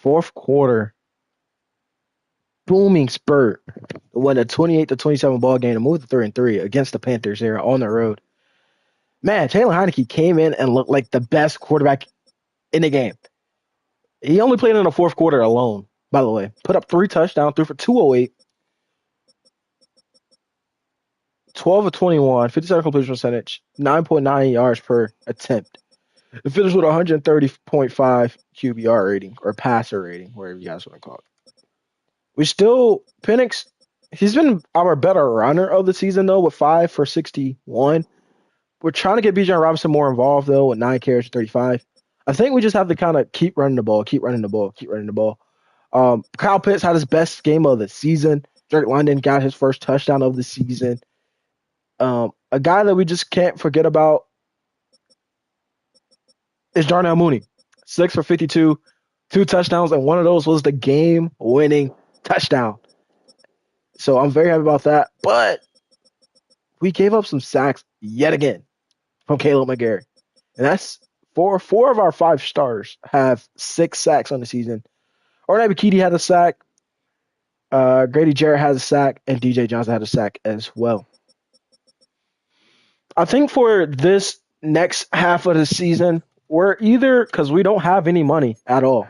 Fourth quarter, booming spurt. Won a 28-27 ball game to move to 3-3 against the Panthers here on the road. Man, Taylor Heineke came in and looked like the best quarterback in the game. He only played in the fourth quarter alone, by the way. Put up 3 touchdowns, threw for 208, 12 of 21, 57 completion percentage, 9.9 yards per attempt. It finished with 130.5 QBR rating or passer rating, whatever you guys want to call it. We still, Penix, he's been our better runner of the season, though, with 5 for 61. We're trying to get Bijan Robinson more involved, though, with 9 carries for 35. I think we just have to kind of keep running the ball, keep running the ball, keep running the ball. Kyle Pitts had his best game of the season. Drake London got his first touchdown of the season. A guy that we just can't forget about is Darnell Mooney. 6 for 52, 2 touchdowns, and one of those was the game-winning touchdown. So I'm very happy about that. But we gave up some sacks yet again from Caleb McGarry. And that's four of our 5 starters have 6 sacks on the season. Orlando Keedy had a sack. Grady Jarrett has a sack, and DJ Johnson had a sack as well. I think for this next half of the season, we're either, because we don't have any money at all.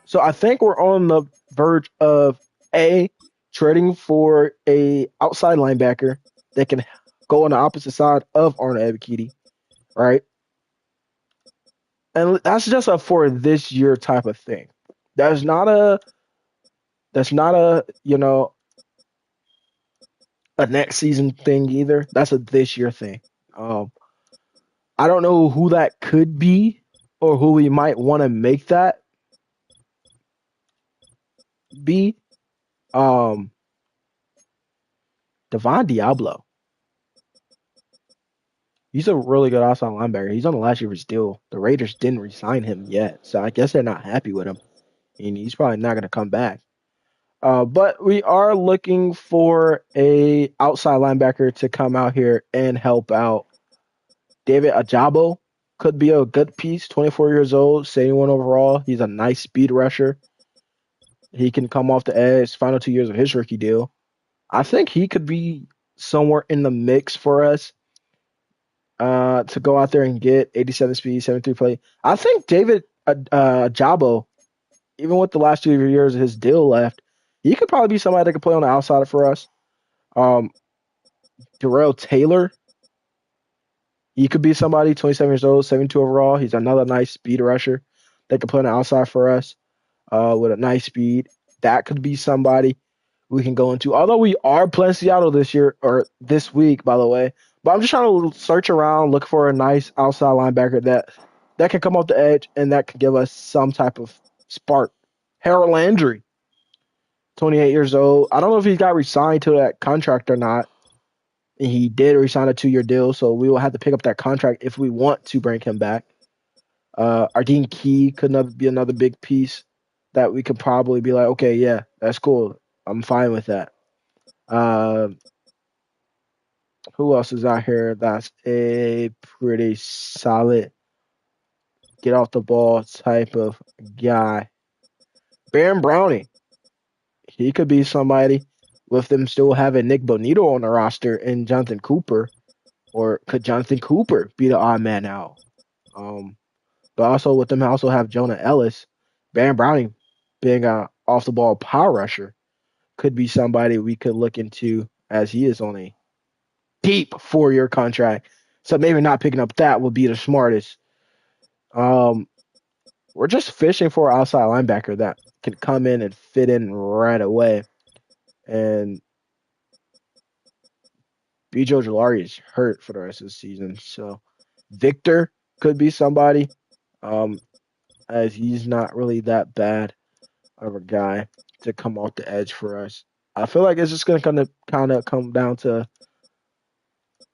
So I think we're on the verge of trading for a outside linebacker that can go on the opposite side of Arnold Ebiketie, right? And that's just a for this year type of thing. That's not a a next season thing either. That's a this year thing. I don't know who that could be or who we might want to make that be. Devon Diablo. He's a really good outside linebacker. He's on the last year of his deal. The Raiders didn't re-sign him yet, so I guess they're not happy with him. And he's probably not going to come back. But we are looking for a outside linebacker to come out here and help out. David Ajabo could be a good piece. 24 years old, 71 overall. He's a nice speed rusher. He can come off the edge. Final 2 years of his rookie deal. I think he could be somewhere in the mix for us to go out there and get 87 speed, 73 play. I think David Ajabo, even with the last 2 years of his deal left, he could probably be somebody that could play on the outside for us. Darrell Taylor, he could be somebody, 27 years old, 72 overall. He's another nice speed rusher that could play on the outside for us with a nice speed. That could be somebody we can go into. Although we are playing Seattle this year, or this week, by the way. But I'm just trying to search around, look for a nice outside linebacker that can come off the edge and that can give us some type of spark. Harold Landry, 28 years old. I don't know if he got re-signed to that contract or not. He did re-sign a 2-year deal, so we will have to pick up that contract if we want to bring him back. Ardeen Key could be another big piece that we could probably be like, okay, yeah, that's cool. I'm fine with that. Who else is out here that's a pretty solid get off the ball type of guy? Baron Browning. He could be somebody with them still having Nick Bonito on the roster and Jonathan Cooper. Or could Jonathan Cooper be the odd man out? But also with them also have Jonah Ellis. Baron Browning being an off the ball power rusher could be somebody we could look into as he is on a deep 4-year contract. So maybe not picking up that would be the smartest. We're just fishing for an outside linebacker that can come in and fit in right away. And B.J. Ojulari is hurt for the rest of the season. So Victor could be somebody, as he's not really that bad of a guy to come off the edge for us. I feel like it's just going to kind of come down to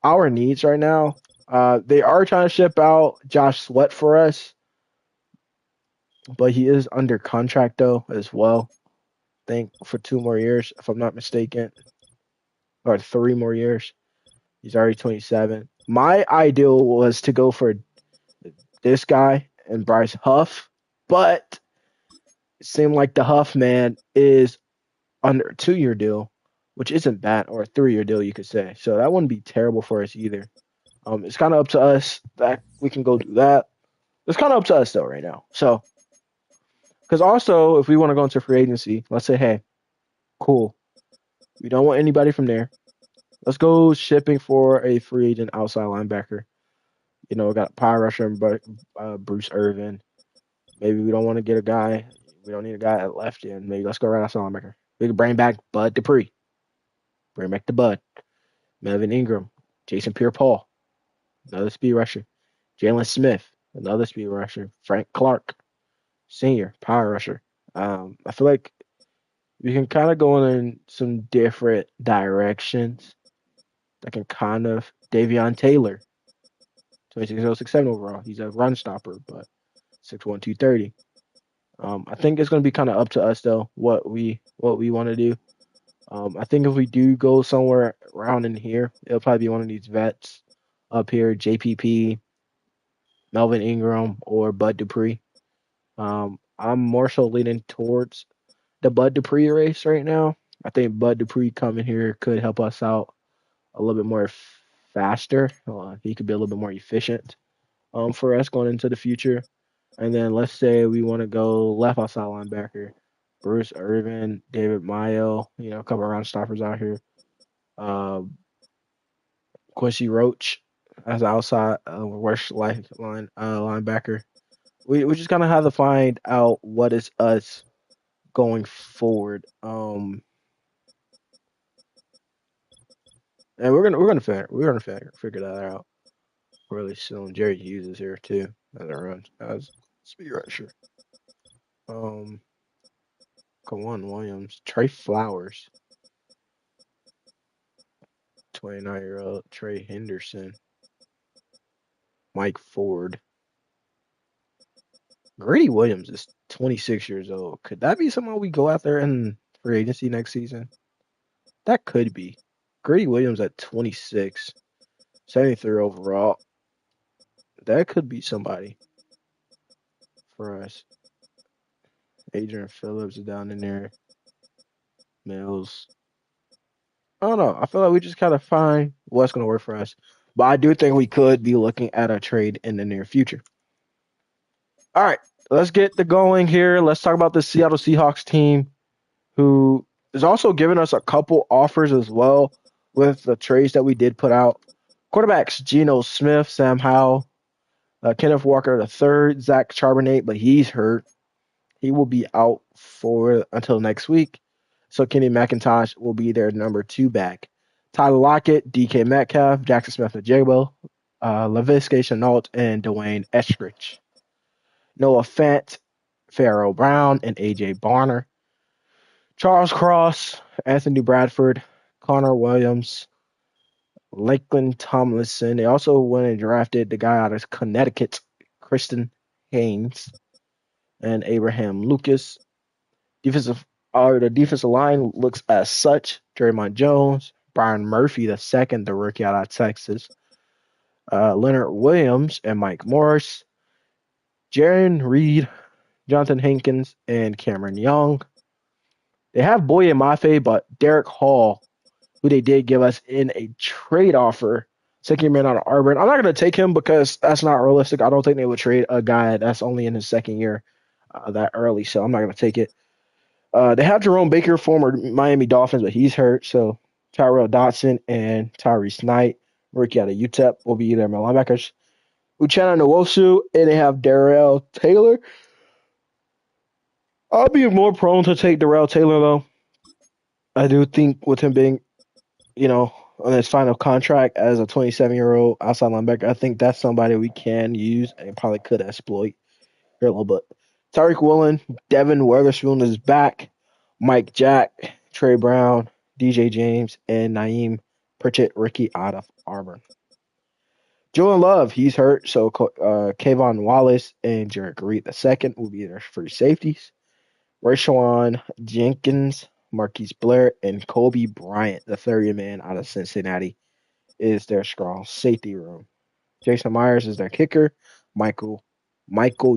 our needs right now. They are trying to ship out Josh Sweat for us, but he is under contract though as well. I think for 2 more years, if I'm not mistaken, or 3 more years. He's already 27. My ideal was to go for this guy and Bryce Huff, but It seemed like the Huff man is under a 2 year deal, which isn't bad, or a 3 year deal, you could say. So that wouldn't be terrible for us either. It's kind of up to us that we can go do that. It's kind of up to us though right now. So, because also if we want to go into free agency, let's say, hey, cool, we don't want anybody from there. Let's go shipping for a free agent outside linebacker. We got power rusher and Bruce Irvin. Maybe we don't want to get a guy. We don't need a guy at left end. Maybe let's go right outside linebacker. We can bring back Bud Dupree. Bring back the Bud. Melvin Ingram. Jason Pierre-Paul. Another speed rusher. Jalen Smith. Another speed rusher. Frank Clark. Senior. Power rusher. I feel like we can kind of go in some different directions that can kind of Davion Taylor, 26.067 overall. He's a run stopper, but 6'1", 230. I think it's going to be kind of up to us though what we want to do. I think if we do go somewhere around in here, it'll probably be one of these vets up here, JPP, Melvin Ingram, or Bud Dupree. I'm more so leaning towards the Bud Dupree race right now. I think Bud Dupree coming here could help us out a little bit more faster. He could be a little bit more efficient for us going into the future. And then let's say we want to go left outside linebacker. Bruce Irvin, David Mayo, a couple of round stoppers out here. Quincy Roach as outside rush linebacker. We just kind of have to find out what is us going forward. And we're gonna figure that out really soon. Jerry Hughes is here too as speed rusher. Um, Kawan Williams, Trey Flowers, 29-year-old Trey Henderson, Mike Ford. Grady Williams is 26 years old. Could that be someone we go out there in free agency next season? That could be. Grady Williams at 26, 73 overall. That could be somebody for us. Adrian Phillips is down in there. Mills. I don't know. I feel like we just gotta find what's gonna work for us. But I do think we could be looking at a trade in the near future. All right, let's get the going here. Let's talk about the Seattle Seahawks team, who is also giving us a couple offers as well with the trades that we did put out. Quarterbacks: Geno Smith, Sam Howell, Kenneth Walker III, Zach Charbonnet, but he's hurt. He will be out for until next week. So Kenny McIntosh will be their number 2 back. Tyler Lockett, DK Metcalf, Jackson Smith-Njigba, Laviska Shenault, and Dwayne Eskridge. Noah Fant, Pharaoh Brown, and AJ Barner. Charles Cross, Anthony Bradford, Connor Williams, Lakeland Tomlinson. They also went and drafted the guy out of Connecticut, Kristen Haynes, and Abraham Lucas. The defensive line looks as such: Draymond Jones, Brian Murphy II, the rookie out of Texas, Leonard Williams, and Mike Morris, Jaron Reed, Jonathan Hankins, and Cameron Young. They have Boye Mafe, but Derek Hall, who they did give us in a trade offer, second man out of Auburn. I'm not going to take him because that's not realistic. I don't think they would trade a guy that's only in his second year that early, so I'm not going to take it. They have Jerome Baker, former Miami Dolphins, but he's hurt. So Tyrell Dotson and Tyrese Knight, rookie out of UTEP, will be their linebackers. Uchenna Nwosu, and they have Darrell Taylor. I'll be more prone to take Darrell Taylor, though. I do think with him being, on his final contract as a 27-year-old outside linebacker, I think that's somebody we can use and probably could exploit here a little bit. Tariq Woolen, Devin Weatherspoon is back. Mike Jack, Trey Brown, DJ James, and Naeem Pritchett, rookie out of Auburn. Julian Love, he's hurt, so Kayvon Wallace and Jarek Reed II will be their free safeties. Rashawn Jenkins, Marquise Blair, and Kobe Bryant, the third man out of Cincinnati, is their strong safety room. Jason Myers is their kicker. Michael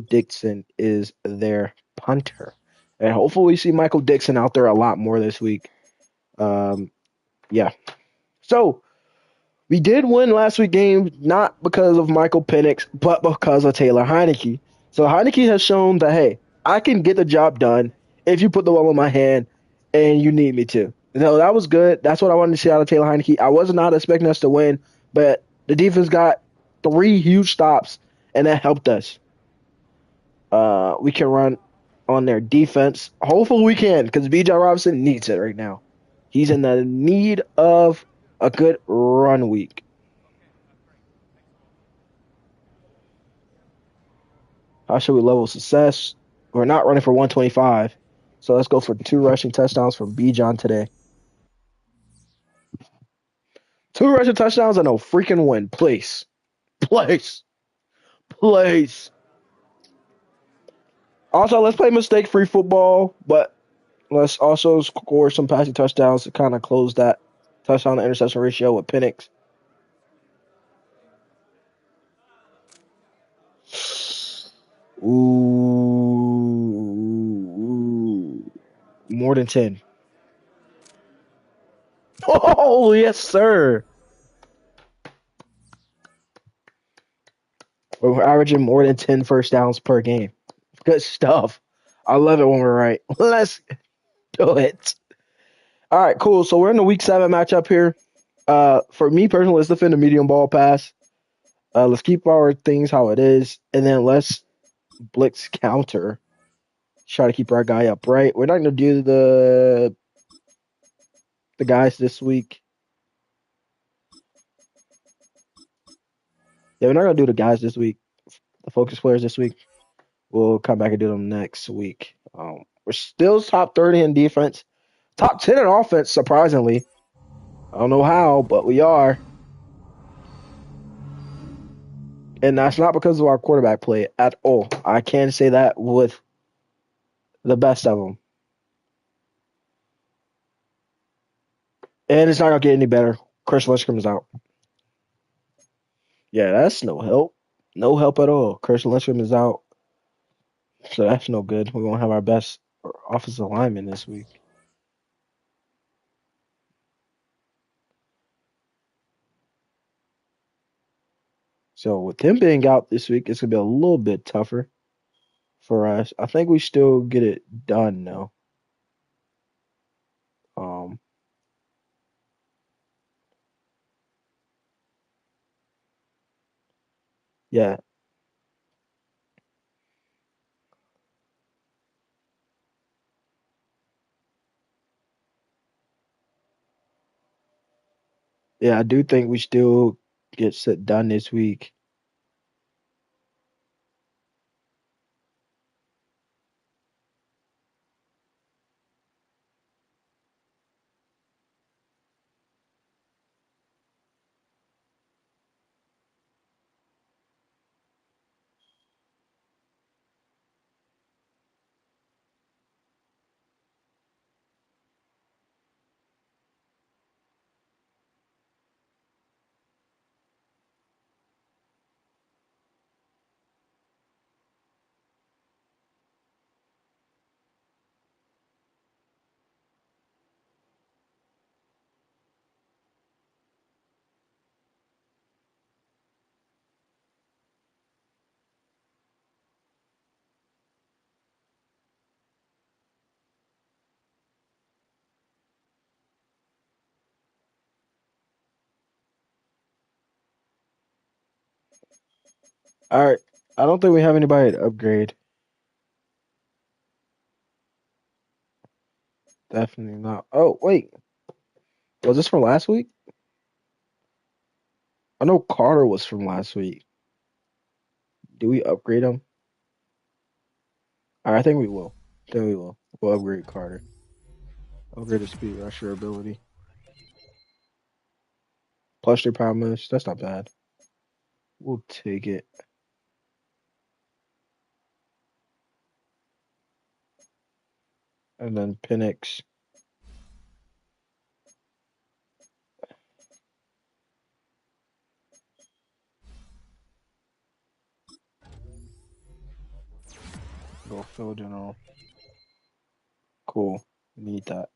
Dixon is their punter. And hopefully we see Michael Dixon out there a lot more this week. Um, yeah. So we did win last week's game not because of Michael Penix, but because of Taylor Heineke. So Heineke has shown that hey, I can get the job done if you put the ball in my hand and you need me to. So that was good. That's what I wanted to see out of Taylor Heineke. I was not expecting us to win, but the defense got 3 huge stops and that helped us. We can run on their defense. Hopefully we can, because B.J. Robinson needs it right now. He's in the need of a good run week. How should we level success? We're not running for 125. So let's go for 2 rushing touchdowns from B. John today. 2 rushing touchdowns and a freaking win. Please. Please. Please. Also, let's play mistake free football, but let's also score some passing touchdowns to kind of close that touchdown to interception ratio with Penix. Ooh. More than 10. Oh, yes, sir. We're averaging more than 10 first downs per game. Good stuff. I love it when we're right. Let's do it. All right, cool. So we're in the week 7 matchup here. For me personally, let's defend the medium ball pass. Let's keep our things how it is, and then let's blitz counter. Try to keep our guy up, right? We're not going to do the guys this week. Yeah, we're not going to do the guys this week. The focus players this week. We'll come back and do them next week. We're still top 30 in defense, top 10 in offense. Surprisingly, I don't know how, but we are. And that's not because of our quarterback play at all. I can say that with the best of them. And it's not going to get any better. Chris Lindstrom is out. Yeah, that's no help. No help at all. Chris Lindstrom is out. So that's no good. We're going to have our best offensive lineman this week. So with him being out this week, it's going to be a little bit tougher for us. I think we still get it done, though. Um, yeah, yeah, I do think we still get it done this week. All right. I don't think we have anybody to upgrade. Definitely not. Oh, wait. Was this from last week? I know Carter was from last week. Do we upgrade him? All right, I think we will. I think we will. We'll upgrade Carter. Upgrade his speed rusher ability. Plus 3 power moves. That's not bad. We'll take it. And then Penix. Go fill general. Cool. Need that.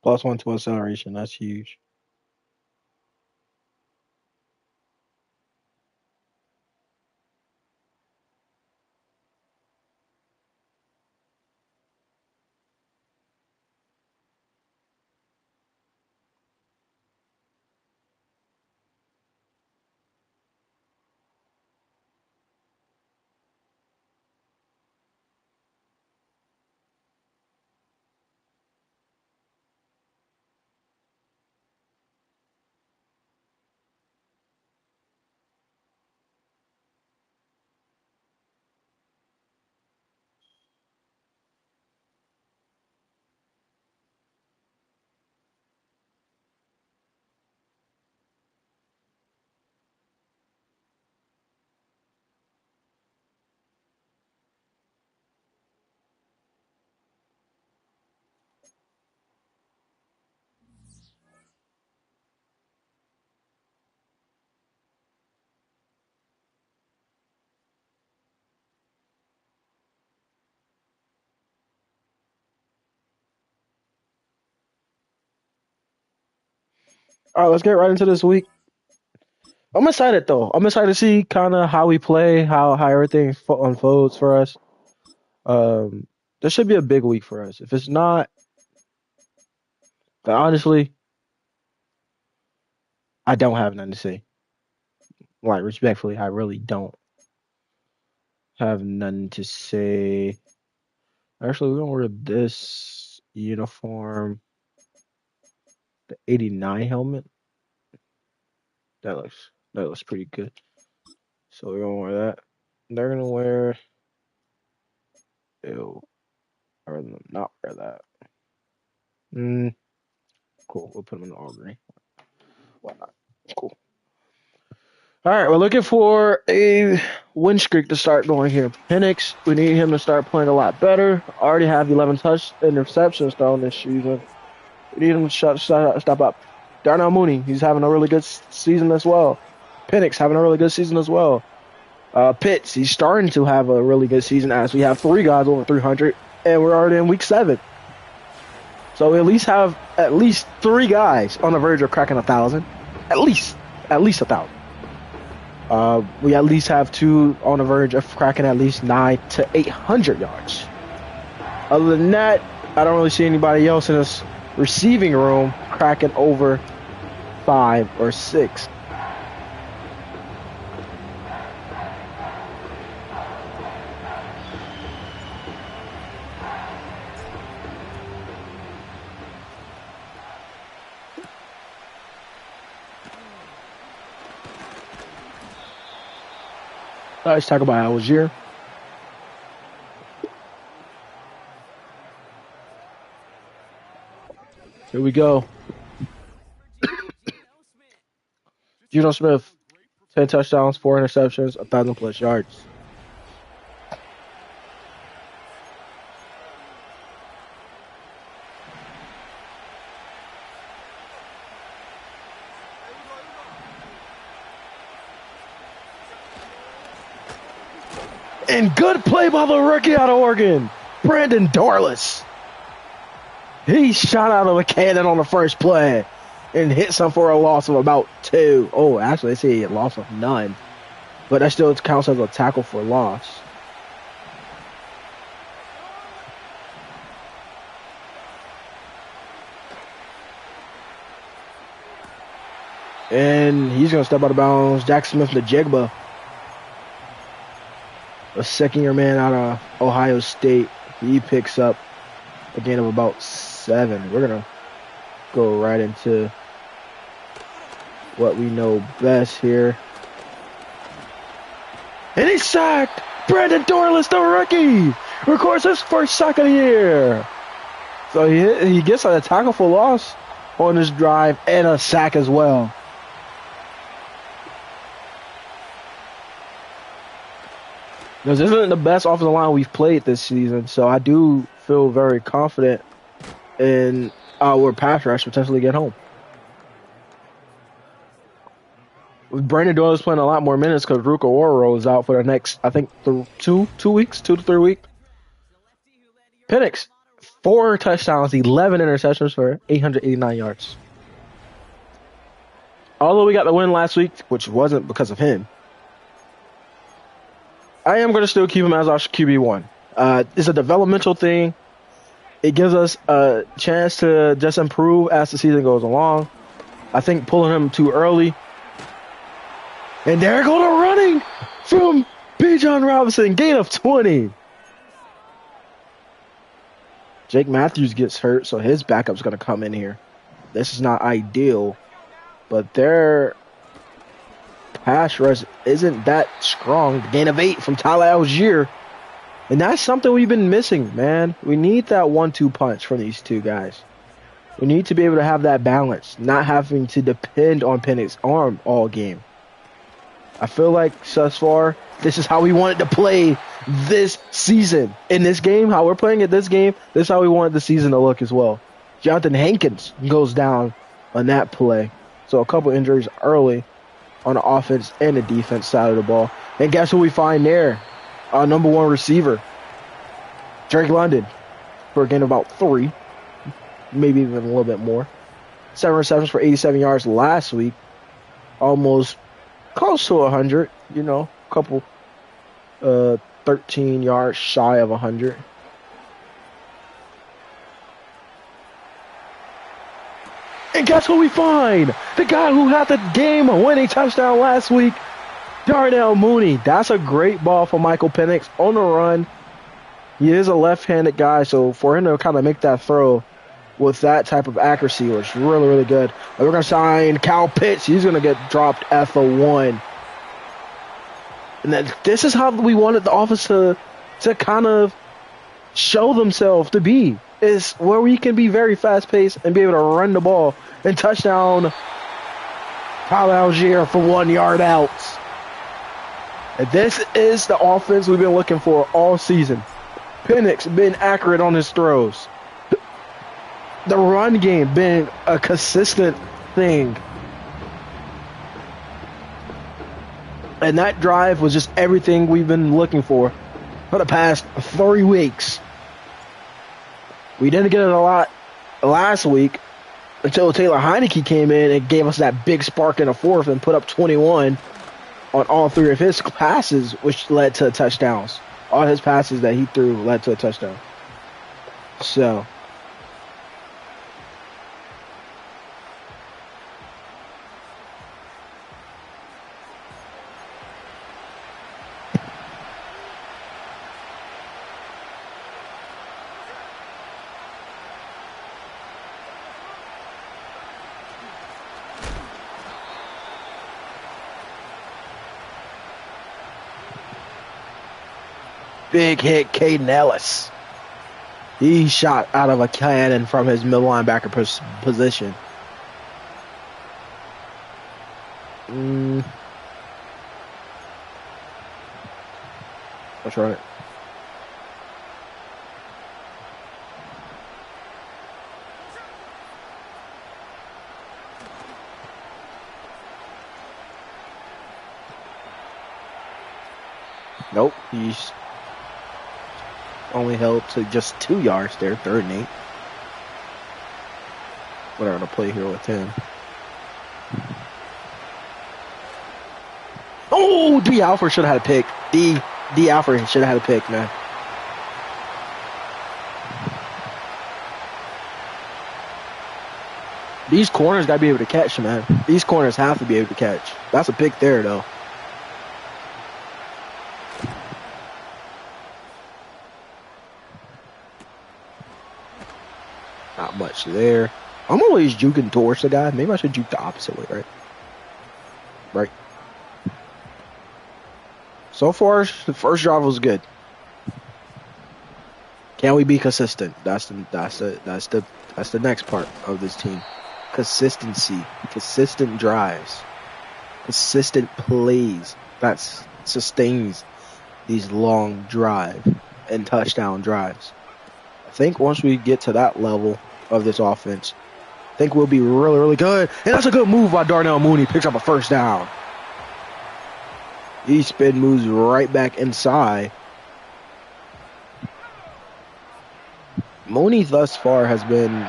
+1 to acceleration. That's huge. All right, let's get right into this week. I'm excited though. I'm excited to see kind of how we play, how everything unfolds for us. Um, this should be a big week for us. If it's not, then honestly, I don't have nothing to say. Like respectfully, I really don't have nothing to say. Actually, we're gonna wear this uniform, the '89 helmet. That looks pretty good. So we're gonna wear that. They're gonna wear. Ew, I'd rather them not wear that. Mm, cool. We'll put them in the all green. Why not? Cool. All right, we're looking for a win streak to start going here. Penix, we need him to start playing a lot better. Already have 11 touch interceptions thrown this season. We need him to step up. Darnell Mooney, he's having a really good season as well. Penix having a really good season as well. Pitts, he's starting to have a really good season as we have 3 guys over 300, and we're already in week 7. So we at least have at least 3 guys on the verge of cracking 1,000. At least 1,000. We at least have 2 on the verge of cracking at least 9 to 800 yards. Other than that, I don't really see anybody else in this receiving room cracking over 5 or 6. Let's talk about Algier. Here we go. Geno Smith, 10 touchdowns, 4 interceptions, 1,000+ yards. And good play by the rookie out of Oregon, Brandon Dorless. He shot out of a cannon on the first play and hit some for a loss of about 2. Oh, actually, they say a loss of none. But that still counts as a tackle for loss. And he's going to step out of bounds. Jack Smith, the Jigba, a second-year man out of Ohio State. He picks up a gain of about 7. We're going to go right into what we know best here. And he's sacked. Brandon Dorless, the rookie, records his first sack of the year. So he gets a tackle for loss on this drive and a sack as well. This isn't the best offensive line we've played this season, so I do feel very confident in our pass rush potentially get home. With Brandon Doyle is playing a lot more minutes because Ruka Oro is out for the next, I think, 2 weeks, 2 to 3 weeks. Penix, 4 touchdowns, 11 interceptions for 889 yards. Although we got the win last week, which wasn't because of him, I am going to still keep him as our QB1. It's a developmental thing. It gives us a chance to just improve as the season goes along. I think pulling him too early. And there go the running from Bijan Robinson, gain of 20. Jake Matthews gets hurt, so his backup's going to come in here. This is not ideal, but their pass rush isn't that strong. Gain of 8 from Tyler Algier. And that's something we've been missing, man. We need that 1-2 punch from these two guys. We need to be able to have that balance, not having to depend on Penix's arm all game. I feel like thus far, this is how we wanted to play this season. In this game, how we're playing it this game, this is how we wanted the season to look as well. Jonathan Hankins goes down on that play. So a couple injuries early on the offense and the defense side of the ball. And guess who we find there? Our number 1 receiver, Drake London, for a gain of about 3, maybe even a little bit more. 7 receptions for 87 yards last week. Almost close to 100, a couple 13 yards shy of 100. And guess who we find? The guy who had the game-winning touchdown last week, Darnell Mooney. That's a great ball for Michael Penix on the run. He is a left-handed guy, so for him to kind of make that throw with that type of accuracy was really, really good. And we're going to sign Kyle Pitts. He's going to get dropped at the 1. And this is how we wanted the offense to kind of show themselves to be. Is where we can be very fast-paced and be able to run the ball and touchdown Tyler Algier for 1 yard out. And this is the offense we've been looking for all season. Penix been accurate on his throws. The run game been a consistent thing. And that drive was just everything we've been looking for the past 3 weeks. We didn't get it a lot last week until Taylor Heineke came in and gave us that big spark in the 4th and put up 21 on all 3 of his passes, which led to touchdowns. All his passes that he threw led to a touchdown. So big hit, Caden Ellis. He shot out of a cannon from his middle linebacker position. That's right. Nope, he's only held to just 2 yards there, 3rd and 8. Whatever to play here with him. Oh, D. Alford should have had a pick. D. Alford should have had a pick, man. These corners got to be able to catch, man. These corners have to be able to catch. That's a pick there, though. Not much there. I'm always juking towards the guy. Maybe I should juke the opposite way, right? Right. So far, the first drive was good. Can we be consistent? That's the next part of this team. Consistency, consistent drives, consistent plays that sustains these long drive and touchdown drives. I think once we get to that level of this offense, I think we'll be really, really good. And that's a good move by Darnell Mooney. Picks up a first down. He spin moves right back inside. Mooney thus far has been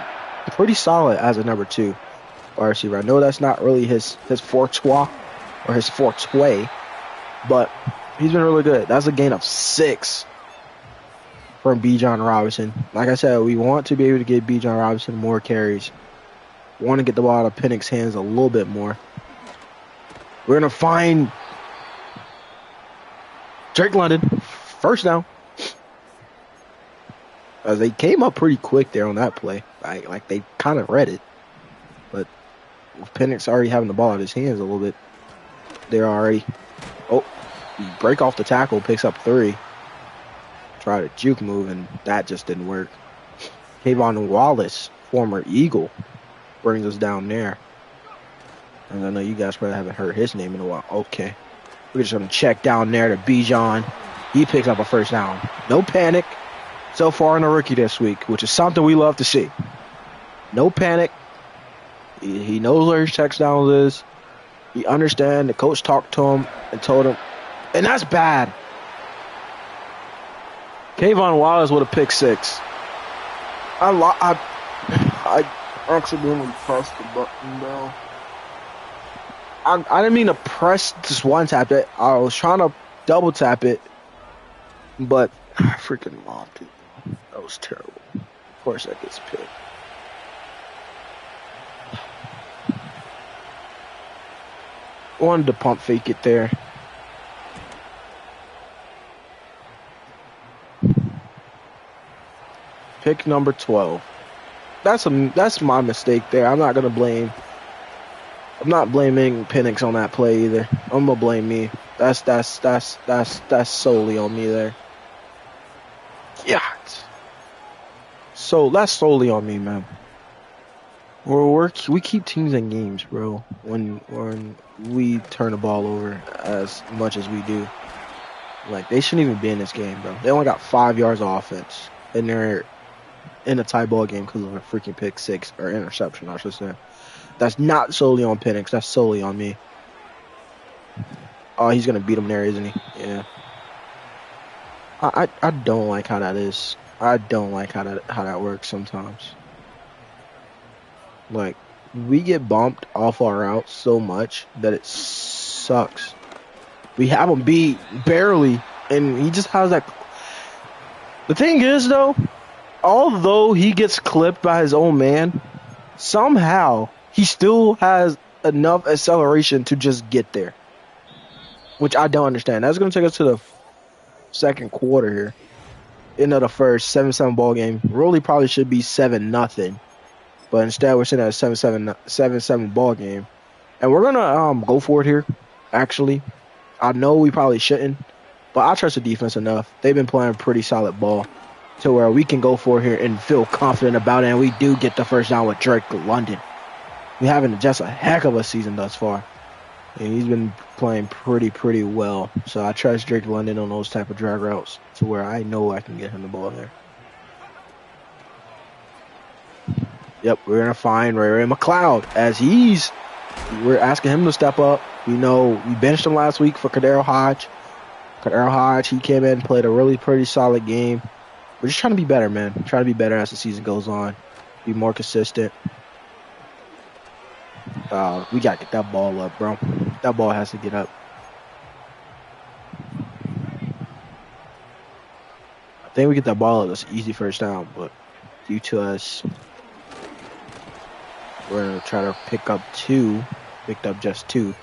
pretty solid as a number 2 wide receiver. I know that's not really his forte or his forte, but he's been really good. That's a gain of 6 from Bijan Robinson. Like I said, we want to be able to get Bijan Robinson more carries. We want to get the ball out of Penix's hands a little bit more. We're going to find Drake London. First down. As they came up pretty quick there on that play. Like they kind of read it. But with Penix already having the ball out of his hands a little bit, they're already... Oh, break off the tackle, picks up 3. Try to juke move, and that just didn't work. Kayvon Wallace, former Eagle, brings us down there. And I know you guys probably haven't heard his name in a while. Okay. We're just going to check down there to Bijan. He picks up a first down. No panic so far in the rookie this week, which is something we love to see. No panic. He knows where his touchdown is. He understands. The coach talked to him and told him. And that's bad. Kayvon Wallace with a pick 6. I accidentally pressed the button down. I didn't mean to press just one tap it. I was trying to double tap it, but I freaking lobbed it. That was terrible. Of course that gets picked. Wanted to pump fake it there. Pick number 12. That's my mistake there. I'm not blaming Penix on that play either. I'm gonna blame me. That's solely on me there. Yeah. So that's solely on me, man. We keep teams in games, bro. When we turn the ball over as much as we do, like they shouldn't even be in this game, bro. They only got 5 yards of offense, and they're in a tie ball game because of a freaking pick 6 or interception, I should say. That's not solely on Penix. That's solely on me. Oh, he's gonna beat him there, isn't he? Yeah. I don't like how that is. I don't like how that works sometimes. Like, we get bumped off our route so much that it sucks. We have him beat barely, and he just has that. The thing is, though, although he gets clipped by his own man, somehow he still has enough acceleration to just get there, which I don't understand. That's going to take us to the second quarter here. End of the first, 7-7 ball game. Really probably should be 7-0. But instead, we're sitting at a 7-7 ball game. And we're going to go for it here, actually. I know we probably shouldn't, but I trust the defense enough. They've been playing pretty solid ball to where we can go for it here and feel confident about it. And we do get the first down with Drake London. We're having just a heck of a season thus far. And he's been playing pretty well. So I trust Drake London on those type of drag routes to where I know I can get him the ball there. Yep, we're going to find Ray McLeod as we're asking him to step up. We know we benched him last week for Kadero Hodge. Kadero Hodge, he came in and played a really pretty solid game. We're just trying to be better, man. Trying to be better as the season goes on. Be more consistent. We got to get that ball up, bro. That ball has to get up. I think we get that ball up. That's an easy first down, but due to us, we're going to try to pick up 2. Picked up just 2.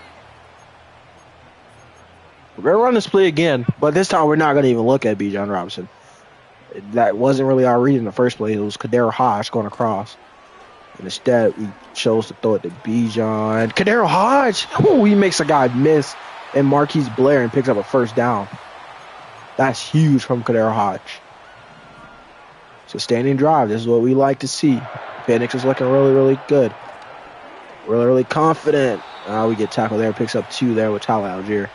We're going to run this play again, but this time we're not going to even look at Bijan Robinson. That wasn't really our read in the first place. It was Kadero Hodge going across. And instead, we chose to throw it to Bijan. Kadero Hodge! Oh, he makes a guy miss. and Marquise Blair and picks up a first down. That's huge from Kadero Hodge. Sustaining drive. This is what we like to see. Penix is looking really, really good. Really, really confident. We get tackled there. Picks up 2 there with Tyler Algier.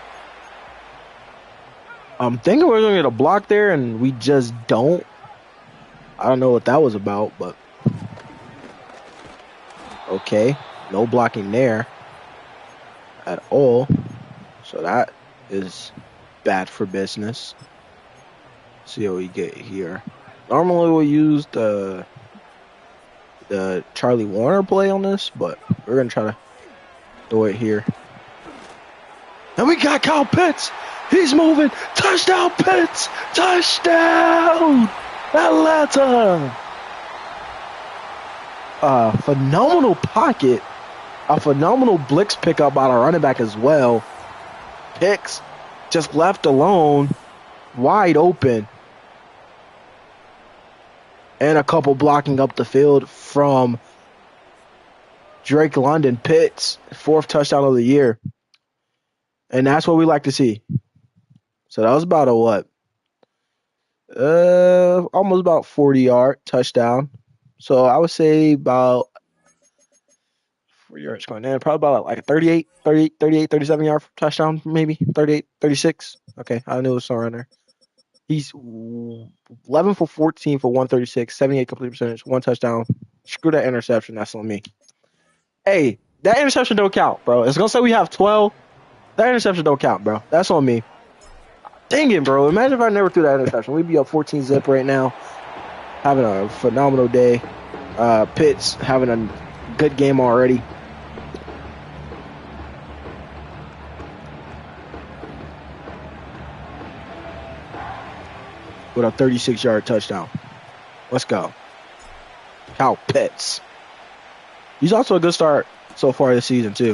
I'm thinking we're going to get a block there, and we just don't. I don't know what that was about, but okay. No blocking there at all. So that is bad for business. Let's see what we get here. Normally we'll use the Charlie Warner play on this, but we're going to try to do it here. And we got Kyle Pitts. He's moving. Touchdown, Pitts. Touchdown, Atlanta. Phenomenal pocket. A phenomenal blitz pickup by the running back as well. Picks just left alone, wide open. And a couple blocking up the field from Drake London. Pitts, 4th touchdown of the year. And that's what we like to see. So that was about a what? Almost about 40-yard touchdown. So I would say about 4 yards going in. Probably about like a 38, 37-yard touchdown, maybe. 38, 36. Okay, I knew it was somewhere in there. He's 11 for 14 for 136, 78 complete percentage, 1 touchdown. Screw that interception. That's on me. Hey, that interception don't count, bro. It's going to say we have 12. That interception don't count, bro. That's on me. Dang it, bro. Imagine if I never threw that interception. We'd be up 14-zip right now. Having a phenomenal day. Pitts having a good game already. With a 36-yard touchdown. Let's go. Kyle Pitts. He's also a good start so far this season, too.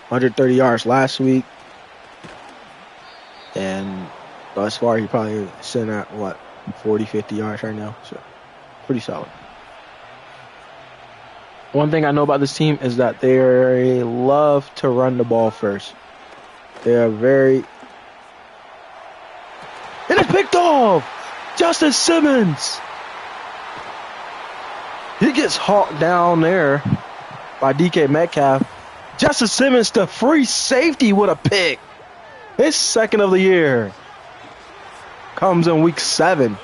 130 yards last week. And thus far, he probably sitting at, 40, 50 yards right now. So, pretty solid. One thing I know about this team is that they love to run the ball first. They are very... And it's picked off! Justin Simmons! He gets hawked down there by DK Metcalf. Justin Simmons, the free safety with a pick. His 2nd of the year. Comes in week 7.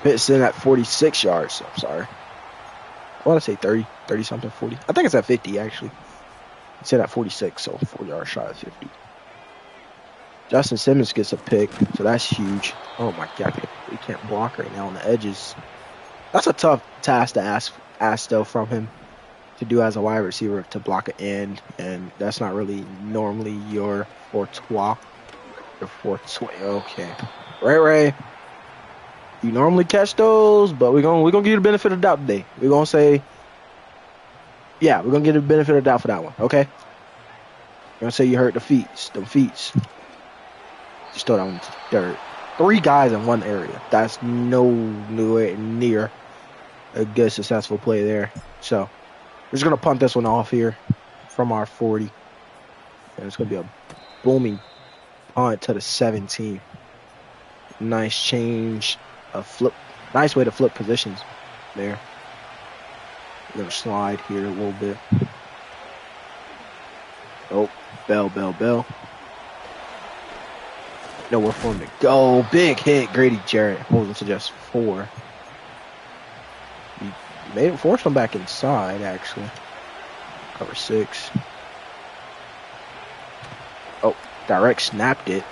Pitts in at 46 yards. I'm sorry. I want to say 30-something, 40. I think it's at 50, actually. It's in at 46, so 4 yards shy of 50. Justin Simmons gets a pick, so that's huge. Oh, my God. He can't block right now on the edges. That's a tough task to ask still from him to do as a wide receiver, to block an end, and that's not really normally your forte. Okay. Ray. You normally catch those, but we're gonna give you the benefit of the doubt today. We're gonna say, yeah, we're gonna give you the benefit of the doubt for that one, okay? We're gonna say you hurt them feet. Just throw that one to dirt. 3 guys in one area. That's nowhere near a good, successful play there. So we're just gonna punt this one off here from our 40. And it's gonna be a booming punt to the 17. Nice change. A flip, nice way to flip positions there. We're gonna slide here a little bit. Oh, Bell. Nowhere for him to go. Big hit. Grady Jarrett holds him to just 4. He made him force him back inside, actually. Cover 6. Oh, direct snapped it.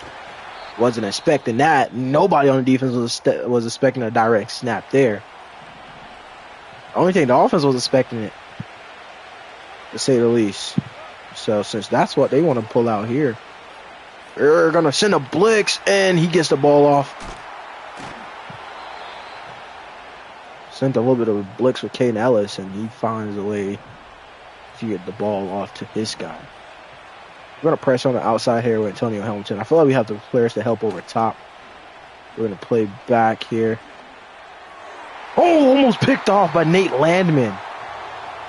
Wasn't expecting that. Nobody on the defense was expecting a direct snap there. The only thing the offense was expecting it, to say the least. So since that's what they want to pull out here, they're going to send a blitz, and he gets the ball off. Sent a little bit of a blitz with Caden Ellis, and he finds a way to get the ball off to his guy. We're going to press on the outside here with Antonio Hamilton. I feel like we have the players to help over top. We're going to play back here. Oh, almost picked off by Nate Landman.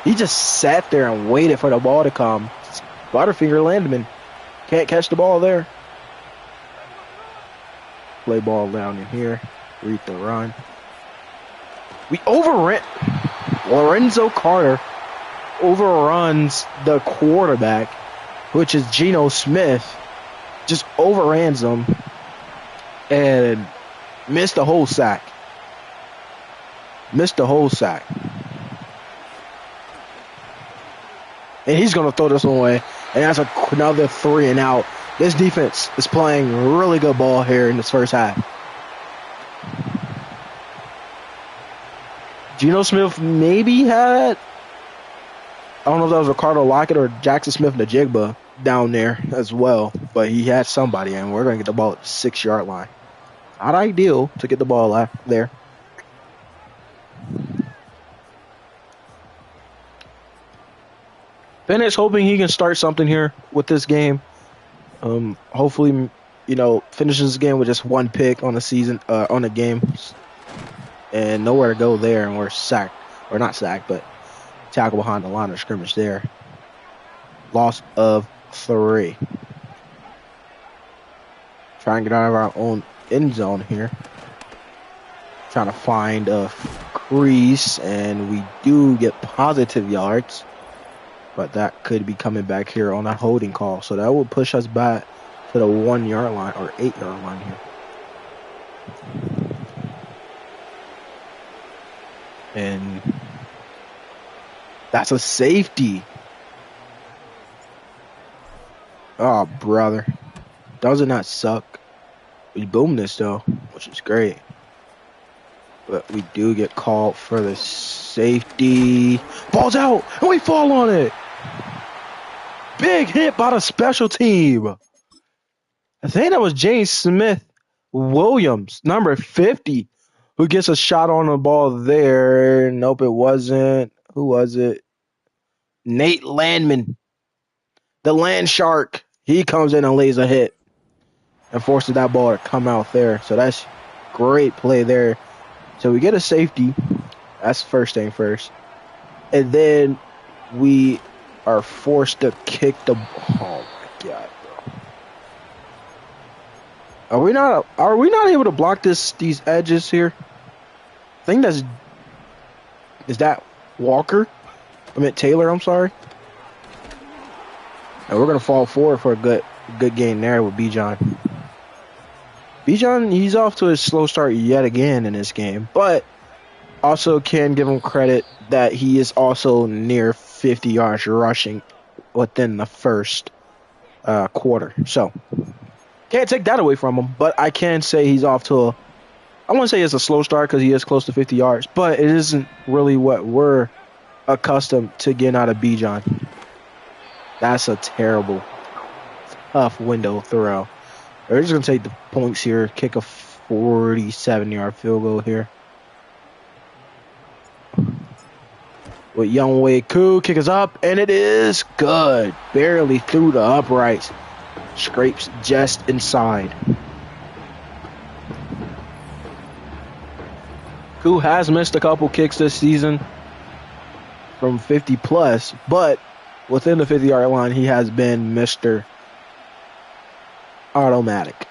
He just sat there and waited for the ball to come. Butterfinger Landman Can't catch the ball there. Play ball down in here. Read the run. We overran. Lorenzo Carter overruns the quarterback, which is Geno Smith. Just overruns him and missed the whole sack. Missed the whole sack. And he's going to throw this one away. And that's another 3 and out. This defense is playing really good ball here in this first half. Geno Smith maybe had, I don't know if that was Ricardo Lockett or Jackson Smith-Njigba down there as well. But he had somebody, and we're going to get the ball at the 6-yard line. Not ideal to get the ball there. Penix hoping he can start something here with this game. Hopefully, finishes the game with just 1 pick on the season, on the game, and nowhere to go there, and we're sacked, or not sacked, but tackle behind the line of scrimmage there. Loss of 3. Try and get out of our own end zone here. Trying to find a crease, and we do get positive yards. But that could be coming back here on a holding call. So that will push us back to the 1-yard line or 8-yard line here. And that's a safety. Oh, brother. Doesn't that suck? We boomed this, though, which is great. But we do get called for the safety. Ball's out, and we fall on it. Big hit by the special team. I think that was James Smith Williams, number 50, who gets a shot on the ball there. Nope, it wasn't. Who was it? Nate Landman, the land shark. He comes in and lays a hit and forces that ball to come out there. So that's great play there. So we get a safety. That's first thing first. And then we are forced to kick the ball. Oh my God, bro. Are we not able to block these edges here? I think is that Walker? I meant Taylor, I'm sorry. And we're gonna fall forward for a good gain there with Bijan. Bijan, he's off to a slow start yet again in this game, but also can give him credit that he is also near 50 yards rushing within the first quarter. So, can't take that away from him, but I can say he's off to I wouldn't say it's a slow start because he is close to 50 yards, but it isn't really what we're accustomed to getting out of Bijan. That's a terrible, tough window throw. We're just going to take the points here, kick a 47-yard field goal here. With Younghoe Koo, kick is up, and it is good. Barely through the uprights. Scrapes just inside. Koo has missed a couple kicks this season from 50 plus, but within the 50-yard line, he has been Mr. Automatic.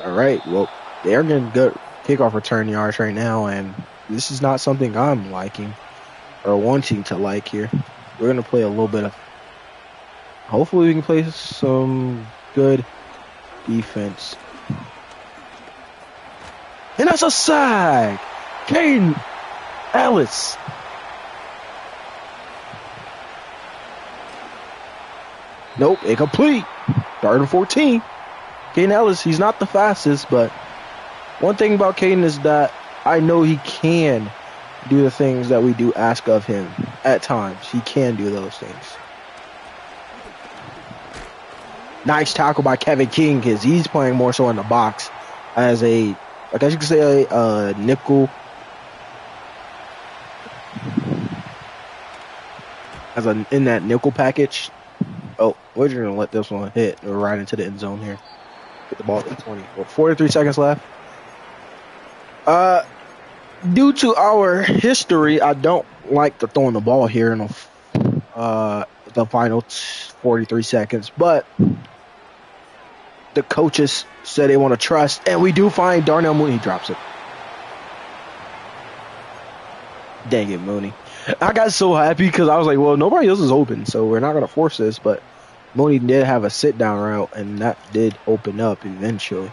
All right, well, they're getting good kickoff return yards right now, and this is not something I'm liking or wanting to like here. We're going to play a little bit of, hopefully we can play some good defense. And that's a sack! Caden Ellis. Nope, incomplete. 3rd and 14. Caden Ellis, he's not the fastest, but one thing about Caden is that I know he can do the things that we do ask of him at times. He can do those things. Nice tackle by Kevin King because he's playing more so in the box as a, I guess you could say a nickel. In that nickel package. Oh, we're just going to let this one hit. We're right into the end zone here. Get the ball at 20. 43 seconds left. Due to our history, I don't like to throwing the ball here in the final 43 seconds. But the coaches said they want to trust, and we do find Darnell Mooney. He drops it. Dang it, Mooney. I got so happy because I was like, well, nobody else is open, so we're not going to force this. But Mooney did have a sit-down route, and that did open up eventually.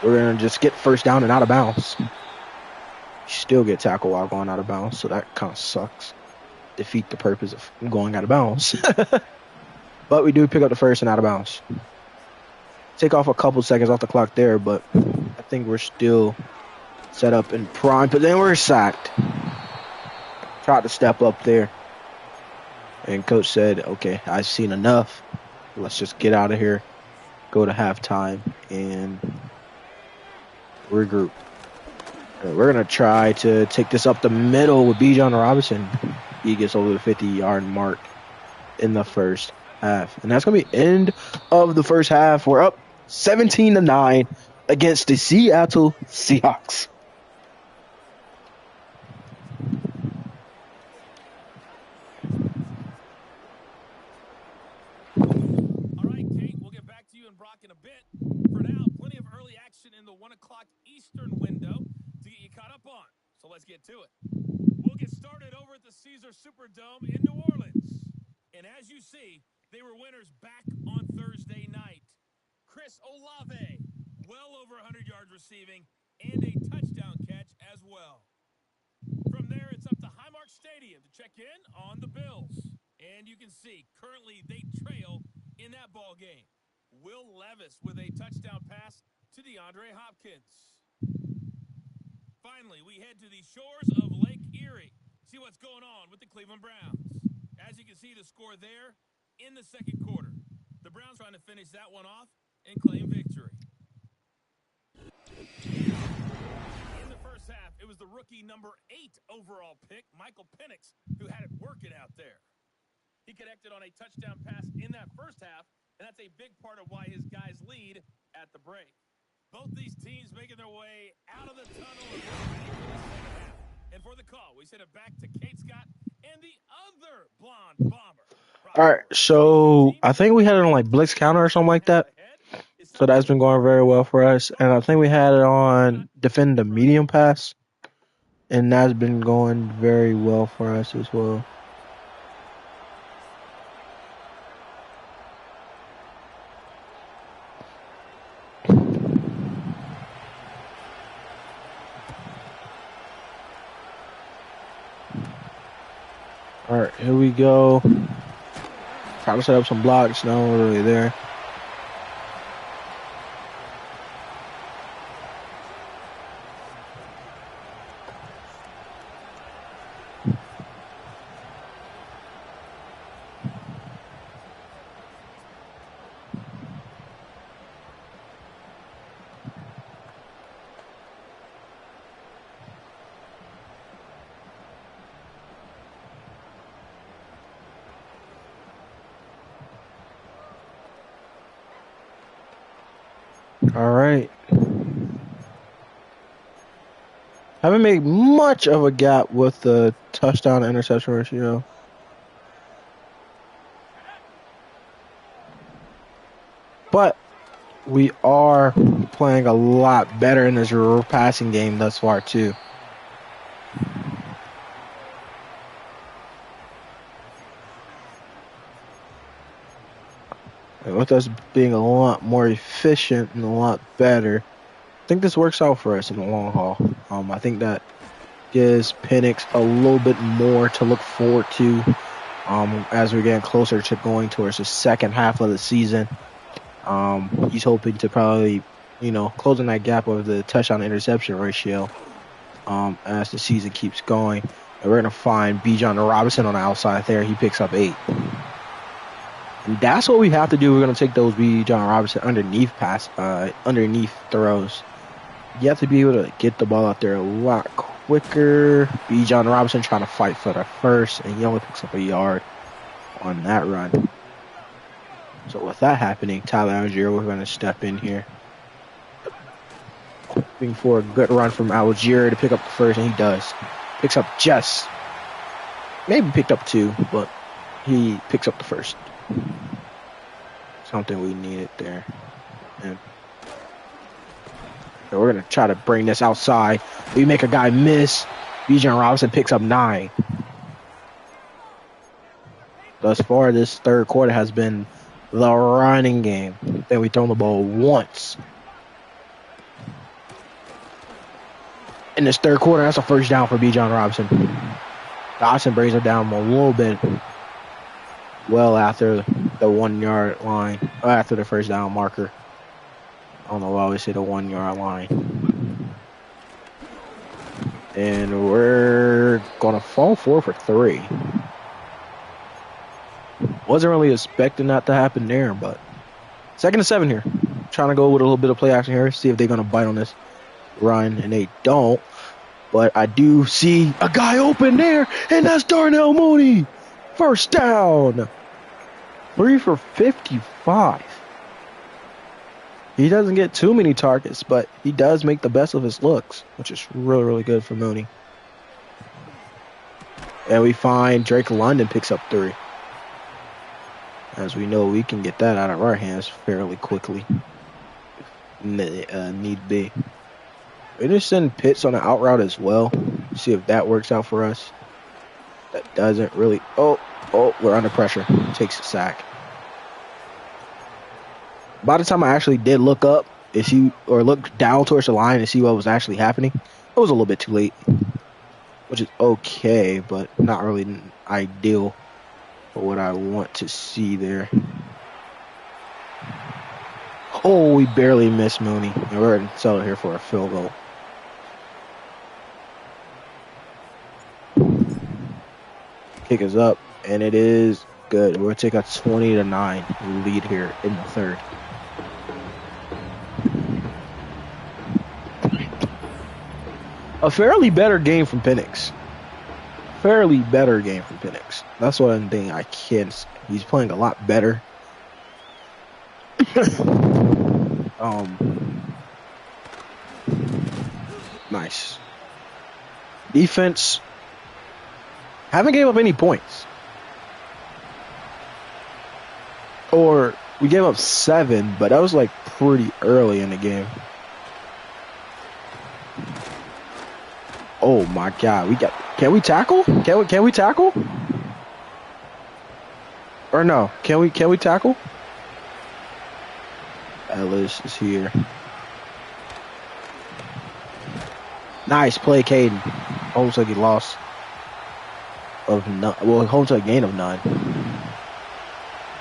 We're going to just get first down and out of bounds. Still get tackled while going out of bounds, so that kind of sucks. Defeat the purpose of going out of bounds. But we do pick up the first and out of bounds. Take off a couple seconds off the clock there, but I think we're still set up in prime. But then we're sacked. Tried to step up there. And coach said, okay, I've seen enough. Let's just get out of here. Go to halftime and regroup. We're going to try to take this up the middle with Bijan Robinson. He gets over the 50-yard mark in the first half. And that's going to be end of the first half. We're up 17-9 against the Seattle Seahawks. All right, Kate, we'll get back to you and Brock in a bit. For now, plenty of early action in the 1 o'clock Eastern window to get you caught up on. So let's get to it. We'll get started over at the Caesar Superdome in New Orleans. And as you see, they were winners back on Thursday night. Chris Olave, well over 100 yards receiving, and a touchdown catch as well. From there, it's up to Highmark Stadium to check in on the Bills. And you can see, currently they trail in that ball game. Will Levis with a touchdown pass to DeAndre Hopkins. Finally, we head to the shores of Lake Erie. See what's going on with the Cleveland Browns. As you can see, the score there in the second quarter. The Browns trying to finish that one off and claim victory. In the first half, it was the rookie number 8 overall pick, Michael Penix, who had it working out there. He connected on a touchdown pass in that first half, and that's a big part of why his guys lead at the break. Both these teams making their way out of the tunnel and ready for the second half. And for the call, we send it back to Kate Scott and the other blonde bomber. All right, so I think we had it on like Blitz Counter or something like that. So that's been going very well for us. And I think we had it on Defend the Medium Pass. And that's been going very well for us as well. All right, here we go. Trying to set up some blocks. No one really there. All right. Haven't made much of a gap with the touchdown to interception ratio. But we are playing a lot better in this passing game thus far, too. And with us being a lot more efficient and a lot better, I think this works out for us in the long haul. I think that gives Penix a little bit more to look forward to as we're getting closer to going towards the second half of the season. He's hoping to probably, closing that gap of the touchdown-interception ratio as the season keeps going. And we're going to find Bijan Robinson on the outside there. He picks up 8. And that's what we have to do. We're going to take those Bijan Robinson underneath throws. You have to be able to get the ball out there a lot quicker. Bijan Robinson trying to fight for the first, and he only picks up a yard on that run. So with that happening, Tyler Algier, we're going to step in here. Hoping for a good run from Algier to pick up the first, and he does. Picks up just maybe picked up 2, but he picks up the first. Something we needed there. And so we're going to try to bring this outside. We make a guy miss. Bijan Robinson picks up 9. Thus far, this third quarter has been the running game. Then we throw the ball once. In this third quarter, that's a first down for Bijan Robinson. Dawson brings it down a little bit. Well after the 1 yard line. After the first down marker. I don't know why we say the 1 yard line. And we're going to fall 4 for 3. Wasn't really expecting that to happen there, but 2nd and 7 here. Trying to go with a little bit of play action here. See if they're going to bite on this run, and they don't. But I do see a guy open there, and that's Darnell Mooney. First down. 3 for 55. He doesn't get too many targets, but he does make the best of his looks, which is really, really good for Mooney. And we find Drake London picks up 3. As we know, we can get that out of our hands fairly quickly. Need be. We just send Pitts on the out route as well. See if that works out for us. That doesn't really. Oh, we're under pressure. Takes a sack. By the time I actually did look up or look down towards the line and see what was actually happening, it was a little bit too late. Which is okay, but not really ideal for what I want to see there. Oh, we barely missed Mooney. And we're going to settle here for a field goal. Kick is up, and it is good. We'll take a 20-9 lead here in the third. A fairly better game from Penix. That's one thing I can say. He's playing a lot better. Nice. Defense haven't gave up any points. Or we gave up 7, but that was like pretty early in the game. Oh my God, can we tackle? Can we tackle? Or no? Can we tackle? Ellis is here. Nice play, Caden. Holmes like he lost of none. Well, Holmes a gain of 9.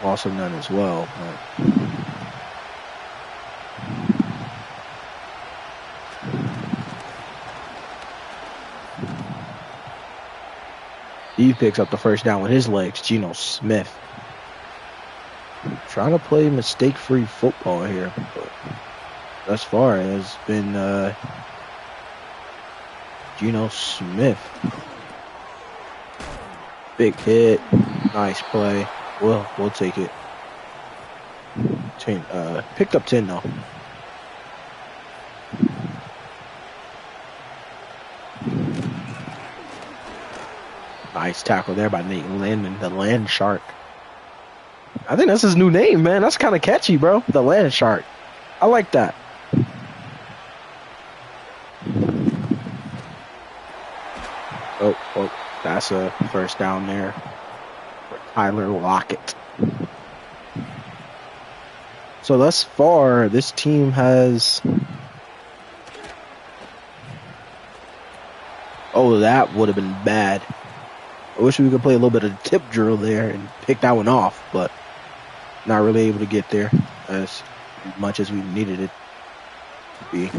Loss of 9 as well. But he picks up the first down with his legs. Geno Smith. Trying to play mistake-free football here, but thus far it has been Geno Smith. Big hit. Nice play. We'll take it. Picked up 10 though. Nice tackle there by Nate Landman, the Land Shark. I think that's his new name, man. That's kind of catchy, bro. The Land Shark. I like that. Oh, that's a first down there for Tyler Lockett. So thus far, this team has... Oh, that would have been bad. I wish we could play a little bit of tip drill there and pick that one off, but not really able to get there as much as we needed it to be.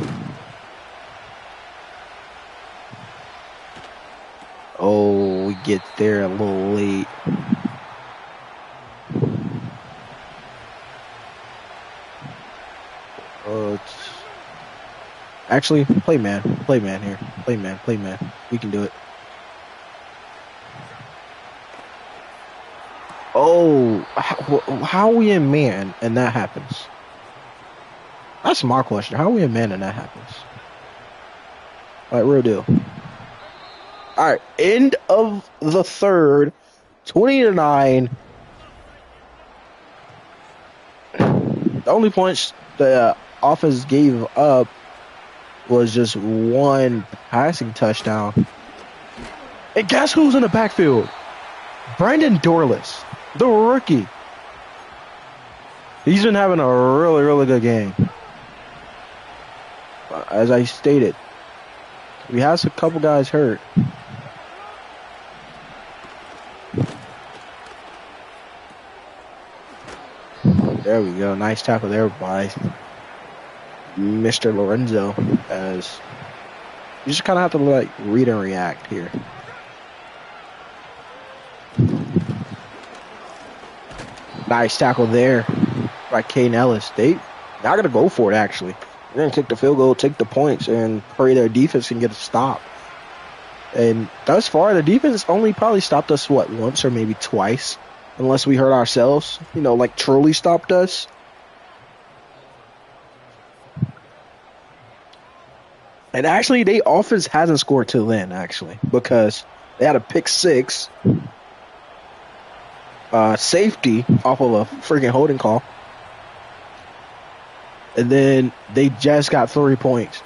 Oh, we get there a little late. Actually, play man here. Play man. We can do it. Oh, how are we in man and that happens? That's my question. How are we in man and that happens? Like, real deal. All right, end of the third, 20-9. The only points the offense gave up was just one passing touchdown. And guess who's in the backfield? Brandon Dorless, the rookie. He's been having a really, really good game. As I stated, we have a couple guys hurt. There we go. Nice tackle there by Mr. Lorenzo. As you just kind of have to like read and react here. Nice tackle there by Kane Ellis. They not going to go for it, actually. They're going to take the field goal, take the points, and pray their defense can get a stop. And thus far, the defense only probably stopped us, once or maybe twice. Unless we hurt ourselves, like truly stopped us. And actually, the offense hasn't scored till then, actually, because they had a pick six. Safety off of a freaking holding call. And then they just got 3 points.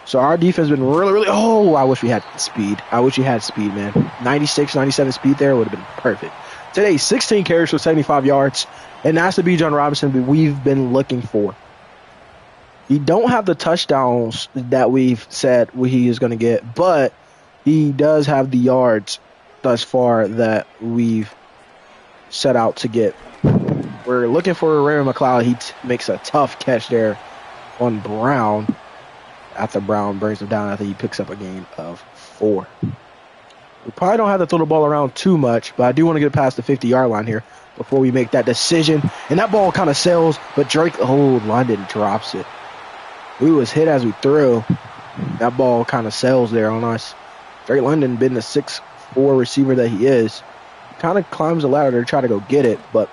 So our defense has been really, really... Oh, I wish we had speed. I wish we had speed, man. 96, 97 speed there would have been perfect. Today, 16 carries for 75 yards. And that's the Bijan Robinson we've been looking for. He don't have the touchdowns that we've said he is going to get. But he does have the yards thus far that we've set out to get. We're looking for Ray McLeod. He makes a tough catch there on Brown. After Brown brings him down, I think he picks up a gain of 4. We probably don't have to throw the ball around too much, but I do want to get past the 50-yard line here before we make that decision. And that ball kind of sails, but Drake, London drops it. We was hit as we threw. That ball kind of sails there on us. Drake London, being the 6'4" receiver that he is, kind of climbs the ladder to try to go get it, but